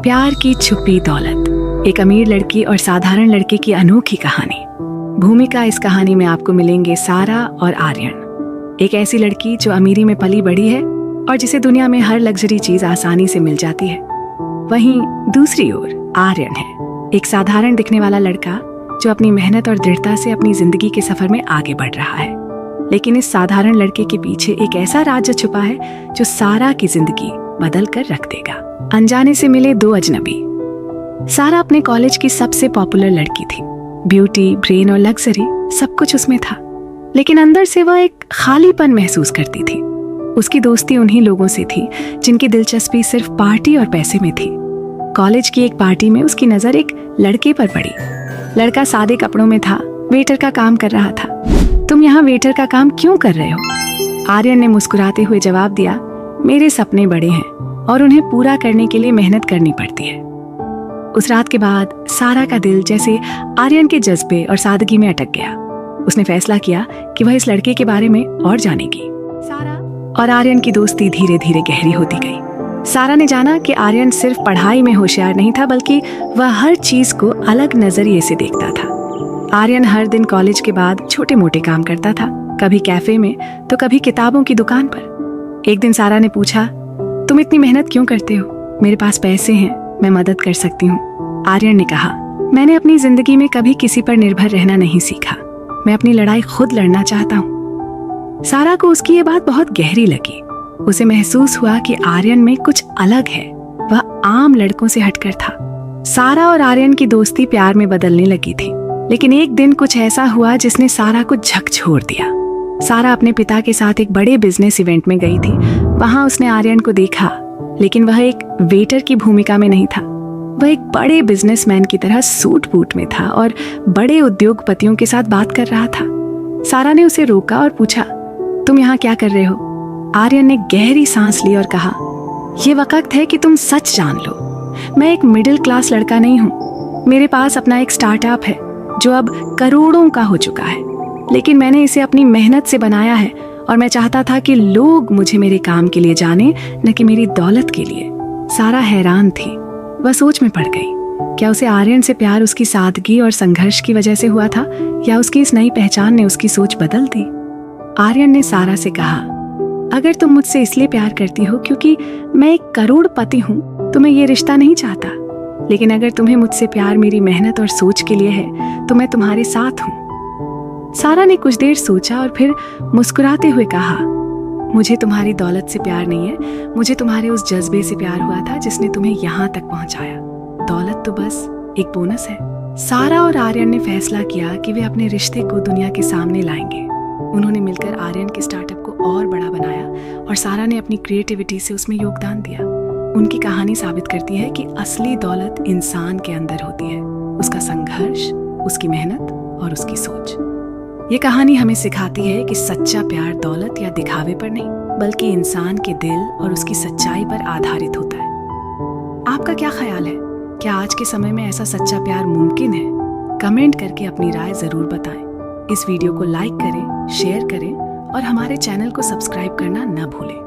प्यार की छुपी दौलत, एक अमीर लड़की और साधारण लड़के की अनोखी कहानी। भूमिका इस कहानी में आपको मिलेंगे सारा और आर्यन। एक ऐसी लड़की जो अमीरी में पली बड़ी है और जिसे दुनिया में हर लग्जरी चीज आसानी से मिल जाती है। वहीं दूसरी ओर आर्यन है, एक साधारण दिखने वाला लड़का जो अपनी मेहनत और दृढ़ता से अपनी जिंदगी के सफर में आगे बढ़ रहा है। लेकिन इस साधारण लड़के के पीछे एक ऐसा राज छुपा है जो सारा की जिंदगी बदल कर रख देगा। अनजाने से मिले दो अजनबी। सारा अपने कॉलेज की सबसे पॉपुलर लड़की थी। ब्यूटी, ब्रेन और लग्जरी सब कुछ उसमें था, लेकिन अंदर से वह एक खालीपन महसूस करती थी। उसकी दोस्ती उन्हीं लोगों से थी जिनकी दिलचस्पी सिर्फ पार्टी और पैसे में थी। कॉलेज की एक पार्टी में उसकी नजर एक लड़के पर पड़ी। लड़का सादे कपड़ों में था, वेटर का काम कर रहा था। तुम यहाँ वेटर का काम क्यों कर रहे हो? आर्यन ने मुस्कुराते हुए जवाब दिया, मेरे सपने बड़े हैं और उन्हें पूरा करने के लिए मेहनत करनी पड़ती है। उस रात के बाद सारा का दिल जैसे आर्यन के जज्बे और सादगी में अटक गया। उसने फैसला किया कि वह इस लड़के के बारे में और जानेगी। सारा और आर्यन की दोस्ती धीरे धीरे गहरी होती गई। सारा ने जाना कि आर्यन सिर्फ पढ़ाई में होशियार नहीं था, बल्कि वह हर चीज को अलग नजरिए से देखता था। आर्यन हर दिन कॉलेज के बाद छोटे मोटे काम करता था, कभी कैफे में तो कभी किताबों की दुकान पर। एक दिन सारा ने पूछा, तुम इतनी मेहनत क्यों करते हो? मेरे पास पैसे हैं, मैं मदद कर सकती हूँ। आर्यन ने कहा, मैंने अपनी जिंदगी में कभी किसी पर निर्भर रहना नहीं सीखा। मैं अपनी लड़ाई खुद लड़ना चाहता हूँ। सारा को उसकी ये बात बहुत गहरी लगी। उसे महसूस हुआ कि आर्यन में कुछ अलग है। वह आम लड़कों से हटकर था। सारा और आर्यन की दोस्ती प्यार में बदलने लगी थी, लेकिन एक दिन कुछ ऐसा हुआ जिसने सारा को झकझोर दिया। सारा अपने पिता के साथ एक बड़े बिजनेस इवेंट में गई थी। वहां उसने आर्यन को देखा, लेकिन वह एक वेटर की भूमिका में नहीं था। वह एक बड़े बिजनेसमैन की तरह सूट बूट में था और बड़े उद्योगपतियों के साथ बात कर रहा था। सारा ने उसे रोका और पूछा, तुम यहाँ क्या कर रहे हो? आर्यन ने गहरी सांस ली और कहा, यह वक्त है कि तुम सच जान लो। मैं एक मिडिल क्लास लड़का नहीं हूँ। मेरे पास अपना एक स्टार्टअप है जो अब करोड़ों का हो चुका है, लेकिन मैंने इसे अपनी मेहनत से बनाया है और मैं चाहता था कि लोग मुझे मेरे काम के लिए जाने, न कि मेरी दौलत के लिए। सारा हैरान थी। वह सोच में पड़ गई। क्या उसे आर्यन से प्यार उसकी सादगी और संघर्ष की वजह से हुआ था, या उसकी इस नई पहचान ने उसकी सोच बदल दी? आर्यन ने सारा से कहा, अगर तुम मुझसे इसलिए प्यार करती हो क्योंकि मैं एक करोड़पति हूँ तो मैं ये रिश्ता नहीं चाहता, लेकिन अगर तुम्हें मुझसे प्यार मेरी मेहनत और सोच के लिए है तो मैं तुम्हारे साथ हूँ। सारा ने कुछ देर सोचा और फिर मुस्कुराते हुए कहा, मुझे तुम्हारी दौलत से प्यार नहीं है, मुझे तुम्हारे उस जज्बे से प्यार हुआ था जिसने तुम्हें यहाँ तक पहुँचाया। दौलत तो बस एक बोनस है। सारा और आर्यन ने फैसला किया कि वे अपने रिश्ते को दुनिया के सामने लाएंगे। उन्होंने मिलकर आर्यन के स्टार्टअप को और बड़ा बनाया और सारा ने अपनी क्रिएटिविटी से उसमें योगदान दिया। उनकी कहानी साबित करती है कि असली दौलत इंसान के अंदर होती है, उसका संघर्ष, उसकी मेहनत और उसकी सोच। ये कहानी हमें सिखाती है कि सच्चा प्यार दौलत या दिखावे पर नहीं, बल्कि इंसान के दिल और उसकी सच्चाई पर आधारित होता है। आपका क्या ख्याल है? क्या आज के समय में ऐसा सच्चा प्यार मुमकिन है? कमेंट करके अपनी राय जरूर बताएं। इस वीडियो को लाइक करें, शेयर करें और हमारे चैनल को सब्सक्राइब करना न भूलें।